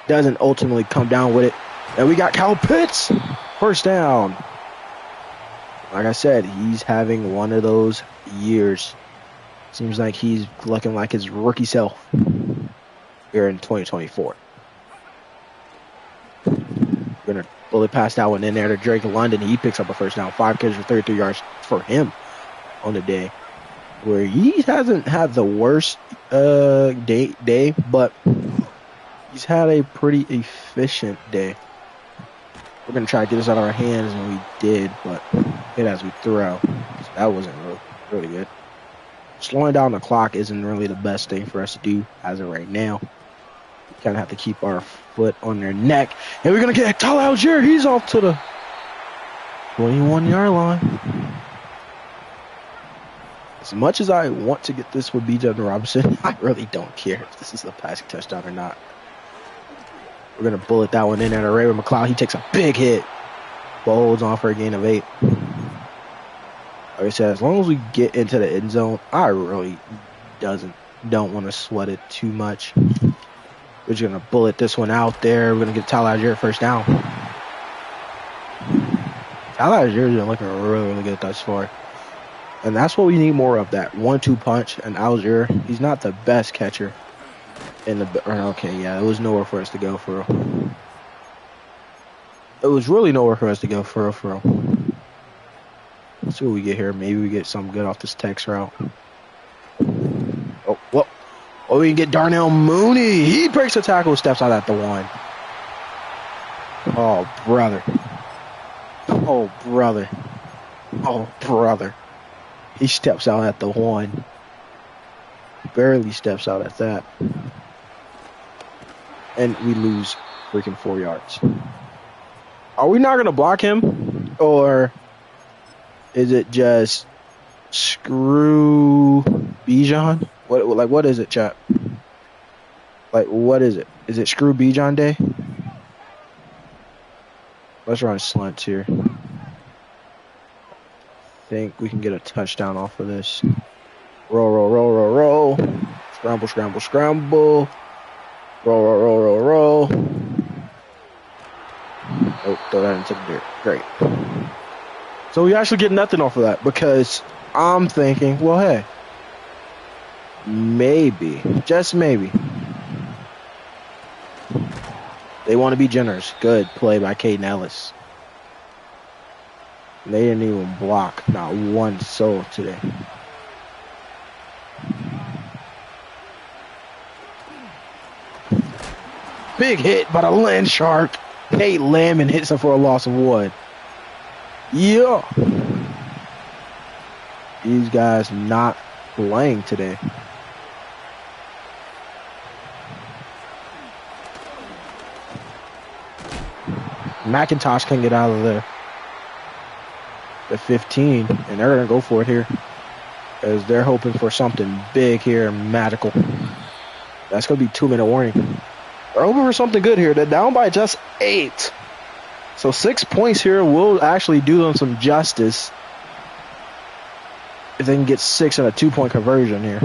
doesn't ultimately come down with it. And we got Kyle Pitts. First down. Like I said, he's having one of those years. Seems like he's looking like his rookie self here in 2024. We're going to bullet pass that one in there to Drake London. He picks up a first down. 5 catches for 33 yards for him on the day. Where he hasn't had the worst day, but he's had a pretty efficient day. We're going to try to get this out of our hands, and we did, but hit as we throw. So that wasn't really good. Slowing down the clock isn't really the best thing for us to do as of right now. We kind of have to keep our foot on their neck. And we're going to get Tyler Algier. He's off to the 21-yard line. As much as I want to get this with Bijan Robinson, I really don't care if this is a passing touchdown or not. We're going to bullet that one in there to Ray McLeod. He takes a big hit, but holds on for a gain of 8. Like I said, as long as we get into the end zone, I really don't want to sweat it too much. We're just going to bullet this one out there. We're going to get Tyler Algier first down. Tyler Algier has been looking really, really good thus far. And that's what we need more of, that 1-2 punch. And Algier, he's not the best catcher in the... Okay, yeah, it was nowhere for us to go for real. It was really nowhere for us to go for real. Let's see what we get here. Maybe we get something good off this text route. Oh, we can get Darnell Mooney. He breaks the tackle, steps out at the 1. Oh, brother. He steps out at the 1. Barely steps out at that. And we lose freaking 4 yards. Are we not going to block him? Or is it just screw Bijan? What is it, chat? What is it? Is it screw Bijan day? Let's run slants here. Think we can get a touchdown off of this. Roll. Scramble. Roll. Oh, throw that into the dirt. Great. So we actually get nothing off of that because I'm thinking, well, hey, Maybe. Just maybe. They want to be generous. Good play by Caden Ellis. They didn't even block. Not one soul today. Big hit by the land shark. Nate Lamb hits him for a loss of 1. Yeah. These guys not playing today. McIntosh can get out of there. The 15, and they're going to go for it here. As they're hoping for something big here, magical. That's going to be 2-minute warning. They're hoping for something good here. They're down by just 8. So 6 points here will actually do them some justice. If they can get 6 in a 2-point conversion here.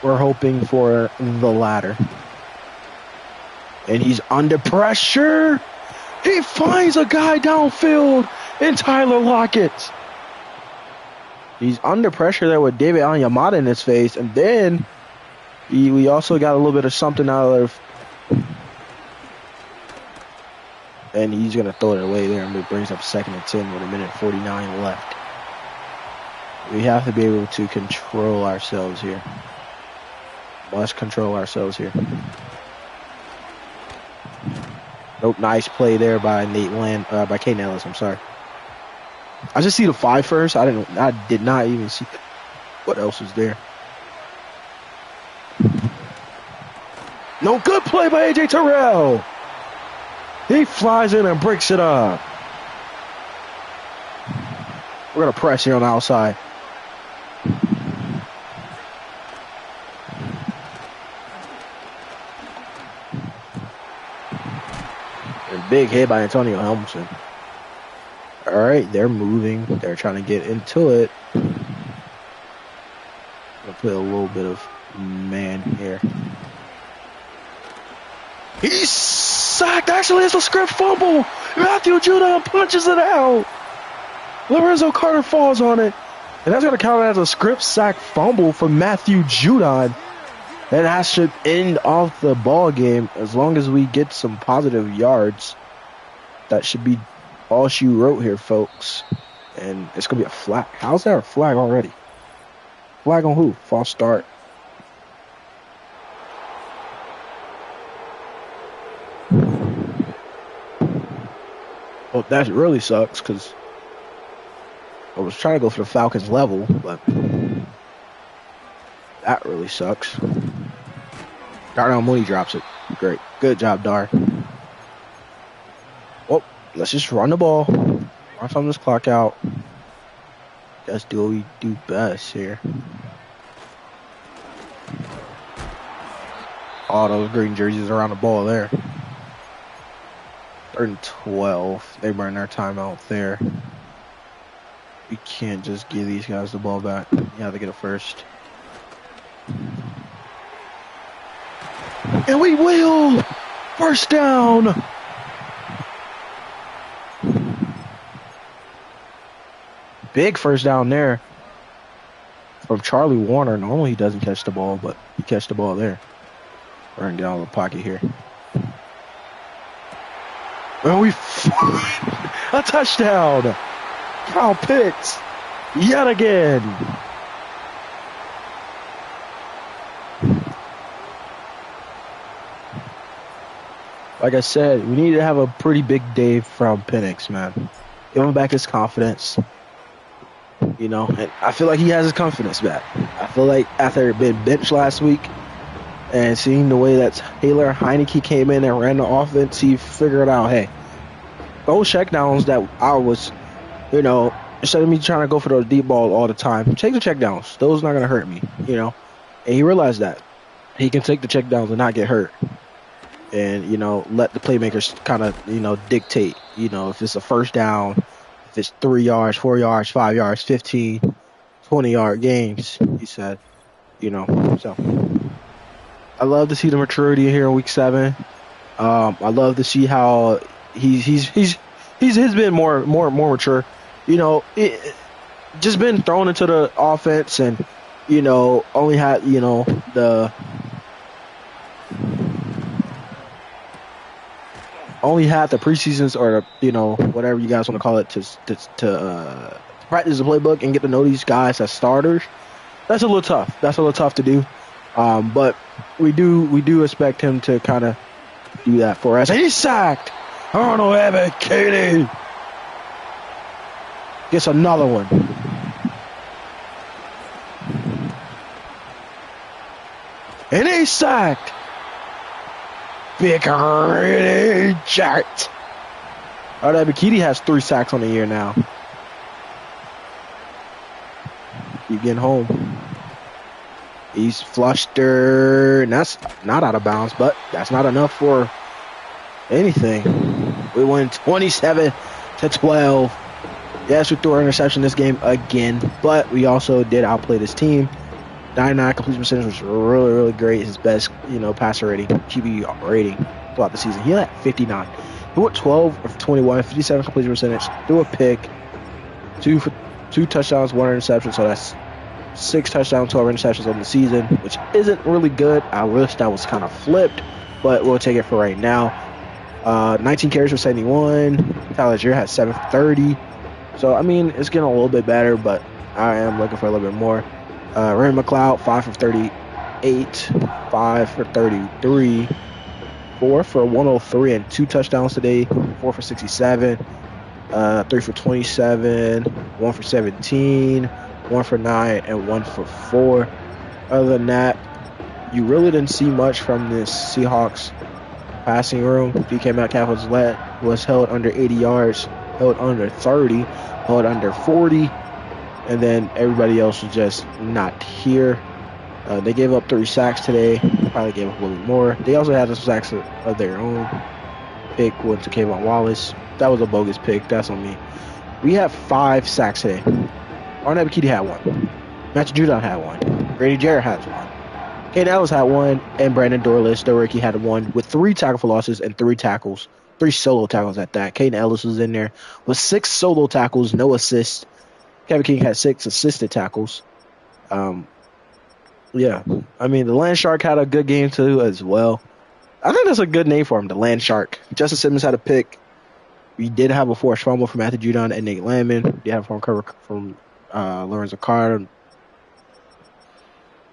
We're hoping for the latter. And he's under pressure. He finds a guy downfield in Tyler Lockett. He's under pressure there with David Onyemata in his face. And then we also got a little bit of something out of. And he's going to throw it away there. And it brings up 2nd and 10 with 1:49 left. We have to be able to control ourselves here. Must control ourselves here. Nope, nice play there by by Caden Ellis. I'm sorry. I just see the 5 first. I did not even see what else was there. No, good play by AJ Terrell. He flies in and breaks it up. We're gonna press here on the outside. Big hit by Antonio Helmson. All right, they're moving. They're trying to get into it. I'll put a little bit of man here. He's sacked. Actually, it's a script fumble. Matthew Judon punches it out. Lorenzo Carter falls on it. And that's going to count as a script sack fumble for Matthew Judon. And that should end off the ball game as long as we get some positive yards. That should be all she wrote here, folks. And it's going to be a flag. How's there a flag already? Flag on who? False start. Well, that really sucks because I was trying to go for the Falcons level, but that really sucks. Darnell Mooney drops it. Great. Good job, Dar. Well, let's just run the ball. Run some of this clock out. Let's do what we do best here. All those green jerseys around the ball there. 3rd and 12. They burn their timeout there. We can't just give these guys the ball back. You have to get it first. And we will! First down! Big first down there from Charlie Warner. Normally he doesn't catch the ball, but he catch the ball there. We're going to get out of the pocket here. And we find a touchdown! Kyle Pitts, yet again. Like I said, we need to have a pretty big day from Penix, man. Give him back his confidence. You know, and I feel like he has his confidence back. I feel like after being benched last week and seeing the way that Taylor Heineke came in and ran the offense, he figured out, hey, those checkdowns that I was, you know, instead of me trying to go for those deep balls all the time, take the checkdowns. Those are not going to hurt me, you know. And he realized that. He can take the checkdowns and not get hurt. And, you know, let the playmakers kind of, you know, dictate, you know, if it's a first down, if it's 3 yards, 4 yards, 5 yards, 15, 20-yard games, he said, you know. So I love to see the maturity here in week 7. I love to see how he's been more mature. You know, just been thrown into the offense and only had, the only had the preseasons or whatever you guys want to call it to practice the playbook and get to know these guys as starters. That's a little tough. That's a little tough to do. But we do expect him to kind of do that for us. And he's sacked. Arnold Abbott, Katie gets another one. And he's sacked. Big really jacked. Abikidi has 3 sacks on the year now. Keep getting home. He's flushed her, and that's not out of bounds, but that's not enough for anything. We win 27-12. Yes, we threw our interception this game again, but we also did outplay this team. 99 completion percentage was really, really great. His best, passer rating, QB rating throughout the season. He had 59. He went 12 of 21, 57 completion percentage, threw a pick, 2 touchdowns, 1 interception. So that's 6 touchdowns, 12 interceptions on the season, which isn't really good. I wish that was kind of flipped, but we'll take it for right now. 19 carries for 71. Tyler Algier has 7 for 30. So, I mean, it's getting a little bit better, but I am looking for a little bit more. Ray McLeod, 5 for 38, 5 for 33, 4 for 103, and 2 touchdowns today, 4 for 67, 3 for 27, 1 for 17, 1 for 9, and 1 for 4. Other than that, you really didn't see much from this Seahawks passing room. DK Metcalf was held under 80 yards, held under 30, held under 40. And then everybody else was just not here. They gave up 3 sacks today. Probably gave up a little bit more. They also had some sacks of their own. Pick went to Kayvon Wallace. That was a bogus pick. That's on me. We have 5 sacks today. Arnett Bikiti had 1. Matthew Judon had 1. Grady Jarrett has 1. Kate Ellis had 1. And Brandon Dorless, the rookie, had 1 with 3 tackle for losses and 3 tackles. 3 solo tackles at that. Kate Ellis was in there with 6 solo tackles, no assists. Kevin King had 6 assisted tackles. Yeah. I mean, the Land Shark had a good game, too, as well. I think that's a good name for him, the Land Shark. Justin Simmons had a pick. We did have a forced fumble from Matthew Judon and Nate Landman. We did have a cover from Lorenzo Carter.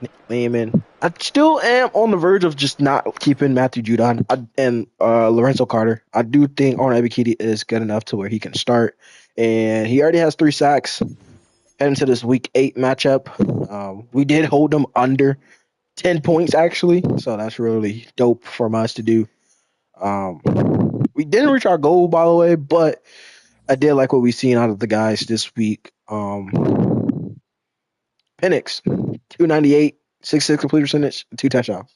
Nate Landman. I still am on the verge of just not keeping Matthew Judon and Lorenzo Carter. I do think Arnold Ebikidi is good enough to where he can start. And he already has 3 sacks heading to this week 8 matchup. We did hold them under 10 points, actually. So that's really dope from us to do. We didn't reach our goal, by the way, but I did like what we've seen out of the guys this week. Penix, 298, 66 complete percentage, 2 touchdowns.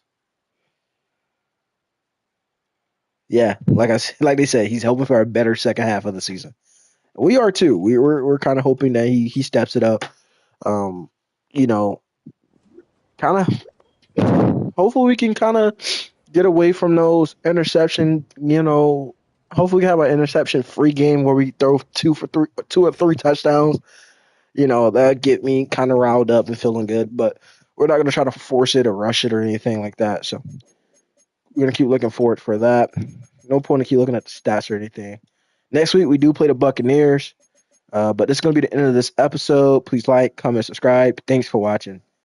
Yeah, like they said, he's hoping for a better second half of the season. We are too. We're kind of hoping that he steps it up. You know, kind of. Hopefully, we can kind of get away from those interception. Hopefully, we have an interception-free game where we throw 2 or 3 touchdowns. That get me kind of riled up and feeling good. But we're not going to try to force it or rush it or anything like that. So we're going to keep looking forward for that. No point in keep looking at the stats or anything. Next week, we do play the Buccaneers. But this is going to be the end of this episode. Please like, comment, subscribe. Thanks for watching.